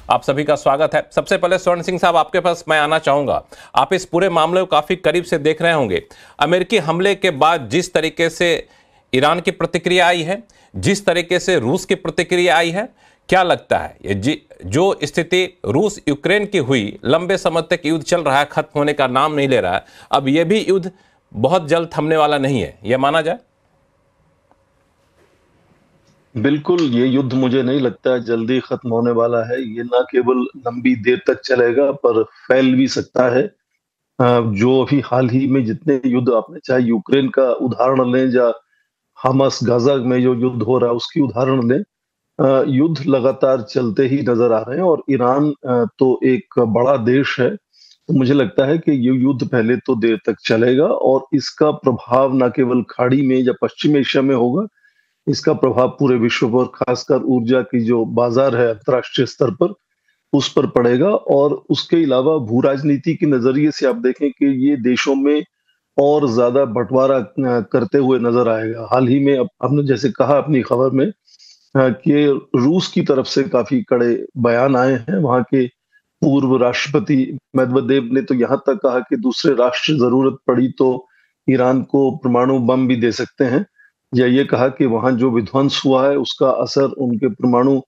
आप सभी का स्वागत है। सबसे पहले स्वर्ण सिंह साहब, आपके पास मैं आना चाहूंगा। आप इस पूरे मामले को काफी करीब से देख रहे होंगे। अमेरिकी हमले के बाद जिस तरीके से ईरान की प्रतिक्रिया आई है, जिस तरीके से रूस की प्रतिक्रिया आई है, क्या लगता है ये जो स्थिति रूस यूक्रेन की हुई, लंबे समय तक युद्ध चल रहा है, खत्म होने का नाम नहीं ले रहा है, अब यह भी युद्ध बहुत जल्द थमने वाला नहीं है, यह माना जाए? बिल्कुल, ये युद्ध मुझे नहीं लगता है जल्दी खत्म होने वाला है। ये ना केवल लंबी देर तक चलेगा पर फैल भी सकता है। जो अभी हाल ही में जितने युद्ध, आपने चाहे यूक्रेन का उदाहरण लें या हमास गाजा में जो युद्ध हो रहा है उसकी उदाहरण लें, युद्ध लगातार चलते ही नजर आ रहे हैं। और ईरान तो एक बड़ा देश है, तो मुझे लगता है कि ये युद्ध पहले तो देर तक चलेगा और इसका प्रभाव न केवल खाड़ी में या पश्चिम एशिया में होगा, इसका प्रभाव पूरे विश्व पर, खासकर ऊर्जा की जो बाजार है अंतर्राष्ट्रीय स्तर पर, उस पर पड़ेगा। और उसके अलावा भू राजनीति के नजरिए से आप देखें कि ये देशों में और ज्यादा बंटवारा करते हुए नजर आएगा। हाल ही में आपने जैसे कहा अपनी खबर में कि रूस की तरफ से काफी कड़े बयान आए हैं। वहां के पूर्व राष्ट्रपति मेदवेदेव ने तो यहाँ तक कहा कि दूसरे राष्ट्र जरूरत पड़ी तो ईरान को परमाणु बम भी दे सकते हैं, या ये कहा कि वहां जो विध्वंस हुआ है उसका असर उनके परमाणु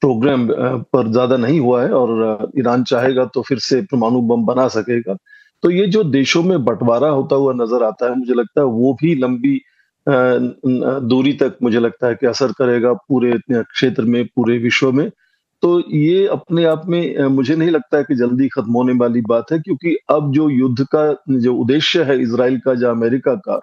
प्रोग्राम पर ज्यादा नहीं हुआ है और ईरान चाहेगा तो फिर से परमाणु बम बना सकेगा। तो ये जो देशों में बंटवारा होता हुआ नजर आता है, मुझे लगता है वो भी लंबी दूरी तक मुझे लगता है कि असर करेगा पूरे क्षेत्र में, पूरे विश्व में। तो ये अपने आप में मुझे नहीं लगता है कि जल्दी खत्म होने वाली बात है, क्योंकि अब जो युद्ध का जो उद्देश्य है इजराइल का या अमेरिका का,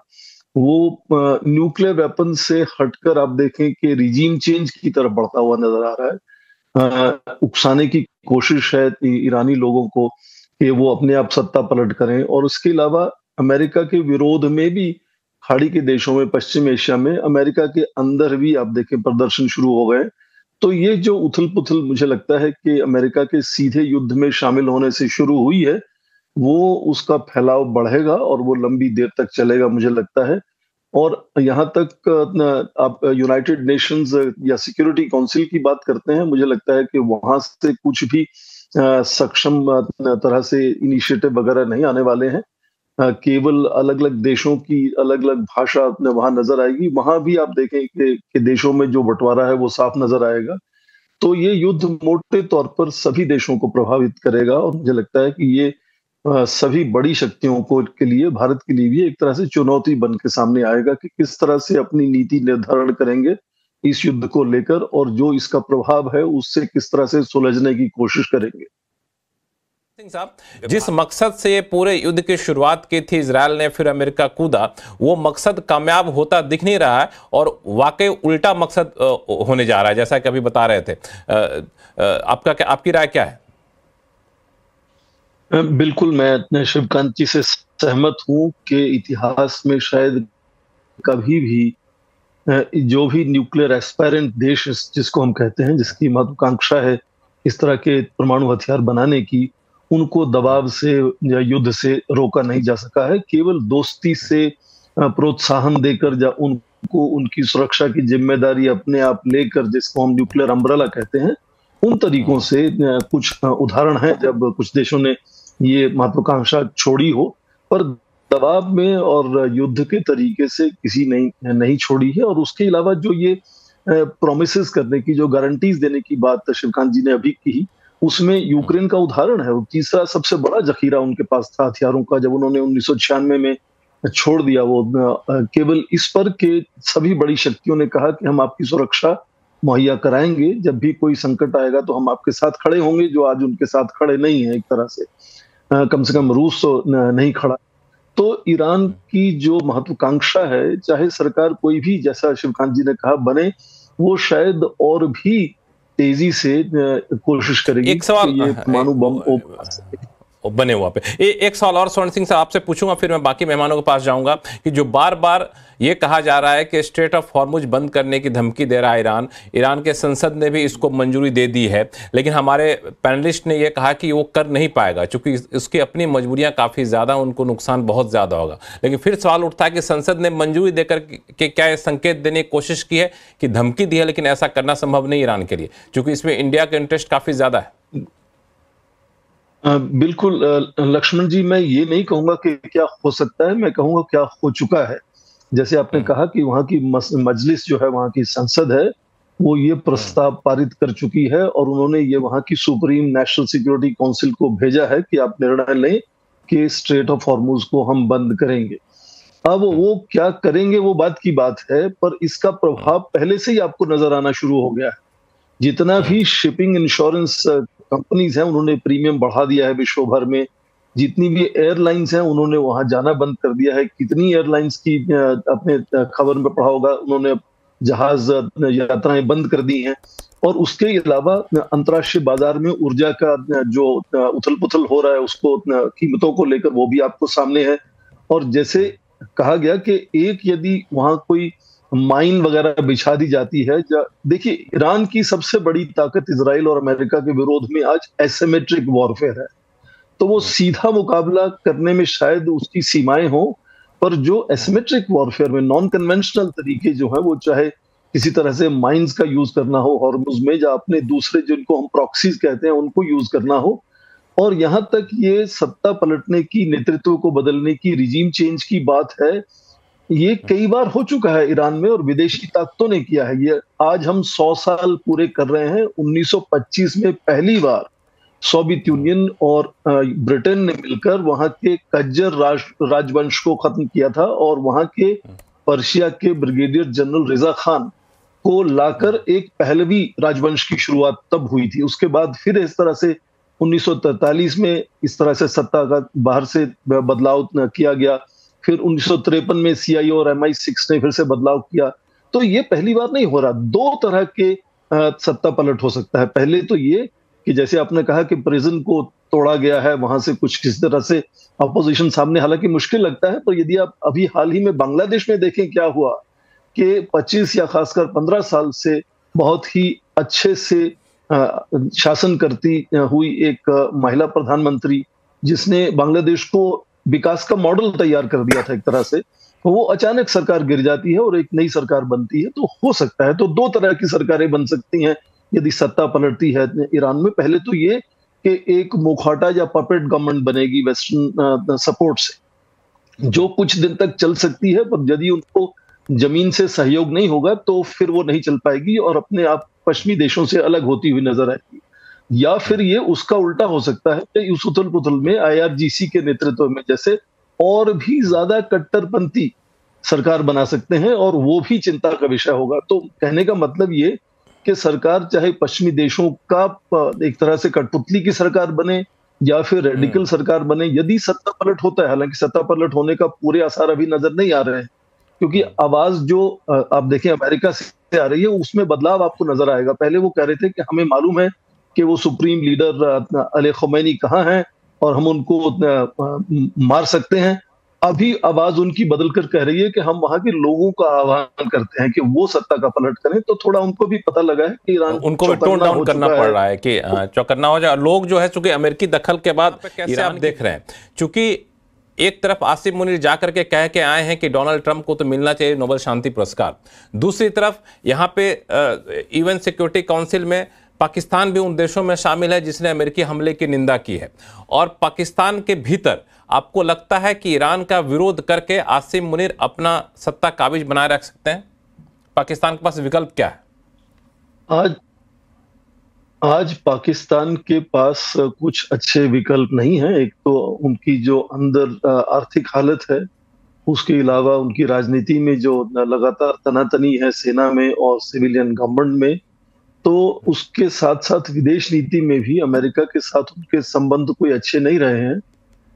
वो न्यूक्लियर वेपन से हटकर आप देखें कि रिजीम चेंज की तरफ बढ़ता हुआ नजर आ रहा है। उकसाने की कोशिश है ईरानी लोगों को कि वो अपने आप सत्ता पलट करें। और उसके अलावा अमेरिका के विरोध में भी खाड़ी के देशों में, पश्चिम एशिया में, अमेरिका के अंदर भी आप देखें प्रदर्शन शुरू हो गए। तो ये जो उथल पुथल मुझे लगता है कि अमेरिका के सीधे युद्ध में शामिल होने से शुरू हुई है, वो उसका फैलाव बढ़ेगा और वो लंबी देर तक चलेगा मुझे लगता है। और यहाँ तक आप यूनाइटेड नेशंस या सिक्योरिटी काउंसिल की बात करते हैं, मुझे लगता है कि वहां से कुछ भी सक्षम तरह से इनिशिएटिव वगैरह नहीं आने वाले हैं। केवल अलग अलग देशों की अलग अलग भाषा वहां नजर आएगी। वहां भी आप देखें कि देशों में जो बंटवारा है वो साफ नजर आएगा। तो ये युद्ध मोटे तौर पर सभी देशों को प्रभावित करेगा और मुझे लगता है कि ये सभी बड़ी शक्तियों को के लिए, भारत के लिए भी एक तरह से चुनौती बन के सामने आएगा कि किस तरह से अपनी नीति निर्धारण करेंगे इस युद्ध को लेकर, और जो इसका प्रभाव है उससे किस तरह से सुलझने की कोशिश करेंगे। सिंह साहब, जिस मकसद से ये पूरे युद्ध की शुरुआत की थी इजराइल ने, फिर अमेरिका कूदा, वो मकसद कामयाब होता दिख नहीं रहा है और वाकई उल्टा मकसद होने जा रहा है, जैसा कि अभी बता रहे थे। आपकी राय क्या है? बिल्कुल, मैं शिवकांत जी से सहमत हूं कि इतिहास में शायद कभी भी जो भी न्यूक्लियर एस्पायरेंट देश जिसको हम कहते हैं, जिसकी महत्वाकांक्षा है इस तरह के परमाणु हथियार बनाने की, उनको दबाव से या युद्ध से रोका नहीं जा सका है। केवल दोस्ती से प्रोत्साहन देकर या उनको उनकी सुरक्षा की जिम्मेदारी अपने आप लेकर, जिसको हम न्यूक्लियर अम्ब्रेला कहते हैं, उन तरीकों से कुछ उदाहरण हैं जब कुछ देशों ने ये महत्वाकांक्षा छोड़ी हो, पर दबाव में और युद्ध के तरीके से किसी नहीं छोड़ी है। और उसके अलावा जो ये प्रोमिसेस करने की, जो गारंटीज देने की बात शिवकांत जी ने अभी की, उसमें यूक्रेन का उदाहरण है। वो तीसरा सबसे बड़ा जखीरा उनके पास था हथियारों का, जब उन्होंने 1996 में छोड़ दिया वो, केवल इस पर के सभी बड़ी शक्तियों ने कहा कि हम आपकी सुरक्षा मुहैया कराएंगे, जब भी कोई संकट आएगा तो हम आपके साथ खड़े होंगे, जो आज उनके साथ खड़े नहीं है एक तरह से। कम से कम रूस तो नहीं खड़ा। तो ईरान की जो महत्वाकांक्षा है, चाहे सरकार कोई भी, जैसा शिवकांत जी ने कहा, बने, वो शायद और भी तेजी से कोशिश करेगी एक सवाल, कि ये परमाणु बम बना सके। बने हुआ पे। एक सवाल और स्वर्ण सिंह साहब आपसे पूछूंगा, फिर मैं बाकी मेहमानों के पास जाऊंगा कि जो बार बार ये कहा जा रहा है कि स्ट्रेट ऑफ हॉर्मुज बंद करने की धमकी दे रहा है ईरान, ईरान के संसद ने भी इसको मंजूरी दे दी है, लेकिन हमारे पैनलिस्ट ने यह कहा कि वो कर नहीं पाएगा क्योंकि उसकी अपनी मजबूरियां काफ़ी ज़्यादा, उनको नुकसान बहुत ज़्यादा होगा। लेकिन फिर सवाल उठता है कि संसद ने मंजूरी देकर के क्या ये संकेत देने की कोशिश की है कि धमकी दी है, लेकिन ऐसा करना संभव नहीं ईरान के लिए, क्योंकि इसमें इंडिया का इंटरेस्ट काफ़ी ज़्यादा है। बिल्कुल लक्ष्मण जी, मैं ये नहीं कहूंगा कि क्या हो सकता है, मैं कहूंगा क्या हो चुका है। जैसे आपने कहा कि वहां की मजलिस जो है, वहां की संसद है, वो ये प्रस्ताव पारित कर चुकी है और उन्होंने ये वहां की सुप्रीम नेशनल सिक्योरिटी काउंसिल को भेजा है कि आप निर्णय लें कि स्ट्रेट ऑफ हॉर्मुज को हम बंद करेंगे। अब वो क्या करेंगे वो बात की बात है, पर इसका प्रभाव पहले से ही आपको नजर आना शुरू हो गया है। जितना भी शिपिंग इंश्योरेंस कंपनीज हैं, उन्होंने प्रीमियम बढ़ा दिया है विश्व भर में। जितनी भी एयरलाइंस हैं, उन्होंने वहां जाना बंद कर दिया है। कितनी एयरलाइंस की अपने खबर में पढ़ा होगा, उन्होंने जहाज यात्राएं बंद कर दी हैं। और उसके अलावा अंतर्राष्ट्रीय बाजार में ऊर्जा का जो उथल पुथल हो रहा है, उसको कीमतों को लेकर वो भी आपको सामने है। और जैसे कहा गया कि एक यदि वहां कोई माइन वगैरह बिछा दी जाती है, देखिए ईरान की सबसे बड़ी ताकत इजराइल और अमेरिका के विरोध में आज एसिमेट्रिक वॉरफेयर है। तो वो सीधा मुकाबला करने में शायद उसकी सीमाएं हो, पर जो एसिमेट्रिक वॉरफेयर में नॉन कन्वेंशनल तरीके जो है, वो चाहे किसी तरह से माइंस का यूज करना हो हॉर्मुज में, या अपने दूसरे जिनको हम प्रॉक्सीज कहते हैं उनको यूज करना हो, और यहां तक ये सत्ता पलटने की, नेतृत्व को बदलने की, रिजीम चेंज की बात है, ये कई बार हो चुका है ईरान में और विदेशी ताकतों ने किया है। ये आज हम 100 साल पूरे कर रहे हैं। 1925 में पहली बार सोवियत यूनियन और ब्रिटेन ने मिलकर वहां के कज्जर राजवंश को खत्म किया था और वहां के पर्शिया के ब्रिगेडियर जनरल रिजा खान को लाकर एक पहलवी राजवंश की शुरुआत तब हुई थी। उसके बाद फिर इस तरह से 1943 में इस तरह से सत्ता का बाहर से बदलाव किया गया। फिर 1953 में सीआईए और MI6 ने फिर से बदलाव किया। तो ये पहली बार नहीं हो रहा। दो तरह के सत्ता पलट हो सकता है। पहले तो ये कि जैसे आपने कहा कि प्रिजन को तोड़ा गया है, वहां से कुछ किसी तरह से अपोजिशन सामने, हालांकि मुश्किल लगता है, पर यदि आप अभी हाल ही में बांग्लादेश में देखें क्या हुआ कि 25 या खासकर 15 साल से बहुत ही अच्छे से शासन करती हुई एक महिला प्रधानमंत्री, जिसने बांग्लादेश को विकास का मॉडल तैयार कर दिया था एक तरह से, तो वो अचानक सरकार गिर जाती है और एक नई सरकार बनती है। तो हो सकता है, तो दो तरह की सरकारें बन सकती हैं यदि सत्ता पलटती है ईरान में। पहले तो ये कि एक मुखौटा या पपेट गवर्नमेंट बनेगी वेस्टर्न सपोर्ट से, जो कुछ दिन तक चल सकती है, पर यदि उनको जमीन से सहयोग नहीं होगा तो फिर वो नहीं चल पाएगी और अपने आप पश्चिमी देशों से अलग होती हुई नजर आएगी। या फिर ये उसका उल्टा हो सकता है कि उस उथल पुथल में IRGC के नेतृत्व में जैसे और भी ज्यादा कट्टरपंथी सरकार बना सकते हैं, और वो भी चिंता का विषय होगा। तो कहने का मतलब ये कि सरकार चाहे पश्चिमी देशों का एक तरह से कठपुतली की सरकार बने या फिर रेडिकल सरकार बने, यदि सत्ता पलट होता है, हालांकि सत्ता पलट होने का पूरे आसार अभी नजर नहीं आ रहे हैं, क्योंकि आवाज जो आप देखें अमेरिका से आ रही है, उसमें बदलाव आपको नजर आएगा। पहले वो कह रहे थे कि हमें मालूम है कि वो सुप्रीम लीडर अली खमैनी कहाँ हैं और हम उनको मार सकते हैं। अभी आवाज उनकी बदलकर कह रही है कि हम वहां के लोगों का आह्वान करते हैं कि वो सत्ता का पलट करें। तो थोड़ा उनको भी पता लगा है कि ईरान उनको भी टोन डाउन करना पड़ रहा है कि चौकन्ना हो जाए। लोग जो है चूंकि अमेरिकी दखल के बाद कैसे आप देख रहे हैं, चूंकि एक तरफ आसिम मुनीर जाकर के कह के आए हैं कि डोनाल्ड ट्रंप को तो मिलना चाहिए नोबेल शांति पुरस्कार, दूसरी तरफ यहां पे यूएन सिक्योरिटी काउंसिल में पाकिस्तान भी उन देशों में शामिल है जिसने अमेरिकी हमले की निंदा की है। और पाकिस्तान के भीतर आपको लगता है कि ईरान का विरोध करके आसिम मुनीर अपना सत्ता काबिज बनाए रख सकते हैं? पाकिस्तान के पास विकल्प क्या है? आज पाकिस्तान के पास कुछ अच्छे विकल्प नहीं है। एक तो उनकी जो अंदर आर्थिक हालत है, उसके अलावा उनकी राजनीति में जो लगातार तनातनी है सेना में और सिविलियन गवर्नमेंट में, तो उसके साथ साथ विदेश नीति में भी अमेरिका के साथ उनके संबंध कोई अच्छे नहीं रहे हैं।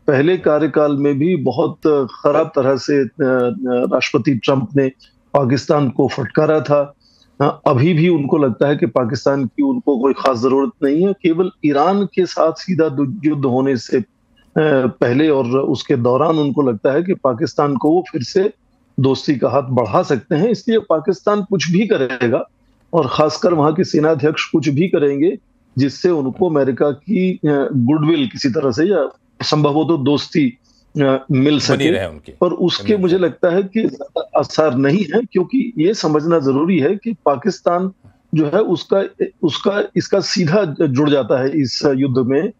पहले कार्यकाल में भी बहुत खराब तरह से राष्ट्रपति ट्रंप ने पाकिस्तान को फटकारा था। अभी भी उनको लगता है कि पाकिस्तान की उनको कोई खास जरूरत नहीं है। केवल ईरान के साथ सीधा युद्ध होने से पहले और उसके दौरान उनको लगता है कि पाकिस्तान को वो फिर से दोस्ती का हाथ बढ़ा सकते हैं, इसलिए पाकिस्तान कुछ भी करेगा और खासकर वहां के सेनाध्यक्ष कुछ भी करेंगे जिससे उनको अमेरिका की गुडविल किसी तरह से या संभवतः दोस्ती मिल सके। और उसके मुझे लगता है कि ज्यादा असर नहीं है, क्योंकि ये समझना जरूरी है कि पाकिस्तान जो है उसका उसका इसका सीधा जुड़ जाता है इस युद्ध में,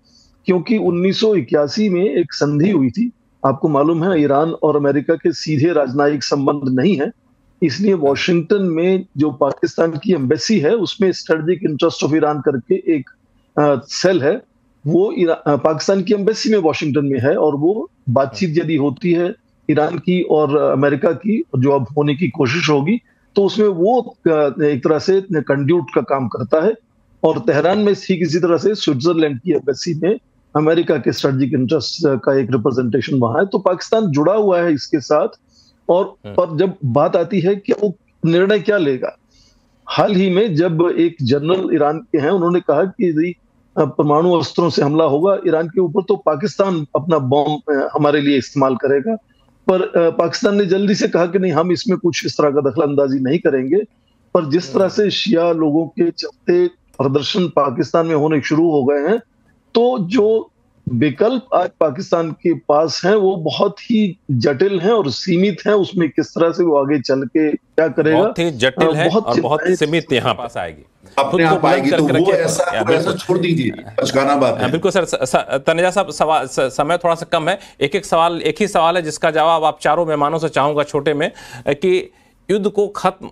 क्योंकि 1981 में एक संधि हुई थी। आपको मालूम है ईरान और अमेरिका के सीधे राजनयिक संबंध नहीं है, इसलिए वॉशिंगटन में जो पाकिस्तान की एम्बेसी है उसमें स्ट्रेटेजिक इंटरेस्ट ऑफ ईरान करके एक सेल है, वो पाकिस्तान की एम्बेसी में वॉशिंगटन में है, और वो बातचीत यदि होती है ईरान की और अमेरिका की जो अब होने की कोशिश होगी तो उसमें वो एक तरह से कंड्यूट का काम करता है। और तेहरान में ठीक इसी तरह से स्विट्जरलैंड की एम्बेसी में अमेरिका के स्ट्रेटेजिक इंटरेस्ट का एक रिप्रेजेंटेशन वहां है, तो पाकिस्तान जुड़ा हुआ है इसके साथ। और पर जब बात आती है कि वो निर्णय क्या लेगा, हाल ही में जब एक जनरल ईरान के हैं उन्होंने कहा कि यदि परमाणु अस्त्रों से हमला होगा ईरान के ऊपर तो पाकिस्तान अपना बॉम्ब हमारे लिए इस्तेमाल करेगा, पर पाकिस्तान ने जल्दी से कहा कि नहीं, हम इसमें कुछ इस तरह का दखल अंदाजी नहीं करेंगे। पर जिस तरह से शिया लोगों के चलते प्रदर्शन पाकिस्तान में होने शुरू हो गए हैं, तो जो विकल्प आज पाकिस्तान के पास हैं वो बहुत ही जटिल हैं और सीमित हैं। उसमें किस तरह से वो आगे चल के क्या करेगा, बहुत ही जटिल है और बहुत सीमित यहाँ पास आएगी, अपने आप आएगी, तो वो ऐसा छोड़ दीजिए, बचकाना बात है। बिल्कुल सर। तनेजा साहब, समय थोड़ा सा कम है, एक ही सवाल है जिसका जवाब आप चारों मेहमानों से चाहूंगा छोटे में, कि युद्ध को खत्म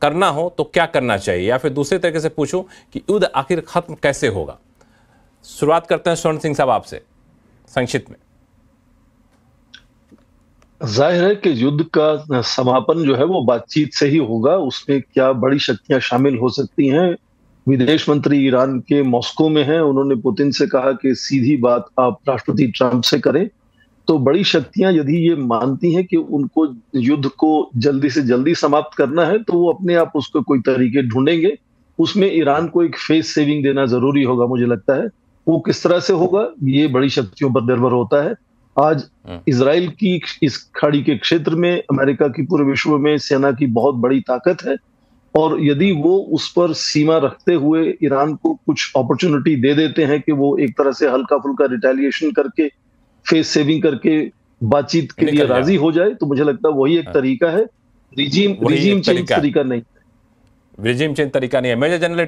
करना हो तो क्या करना चाहिए, या फिर दूसरे तरीके से पूछूं कि युद्ध आखिर खत्म कैसे होगा। शुरुआत करते हैं स्वर्ण सिंह साहब आपसे संक्षिप्त में। जाहिर है कि युद्ध का समापन जो है वो बातचीत से ही होगा। उसमें क्या बड़ी शक्तियां शामिल हो सकती हैं, विदेश मंत्री ईरान के मॉस्को में हैं, उन्होंने पुतिन से कहा कि सीधी बात आप राष्ट्रपति ट्रंप से करें। तो बड़ी शक्तियां यदि ये मानती हैं कि उनको युद्ध को जल्दी से जल्दी समाप्त करना है तो वो अपने आप उसको कोई तरीके ढूंढेंगे। उसमें ईरान को एक फेस सेविंग देना जरूरी होगा, मुझे लगता है। वो किस तरह से होगा ये बड़ी शक्तियों पर निर्भर होता है। आज इजराइल की इस खाड़ी के क्षेत्र में अमेरिका की पूरे विश्व में सेना की बहुत बड़ी ताकत है, और यदि वो उस पर सीमा रखते हुए ईरान को कुछ अपॉर्चुनिटी दे देते हैं कि वो एक तरह से हल्का फुल्का रिटेलिएशन करके फेस सेविंग करके बातचीत के लिए राजी हो जाए, तो मुझे लगता है वही एक तरीका है। रिजीम चेंज तरीका नहीं है। रिजीम चेंज तरीका नहीं है। Major general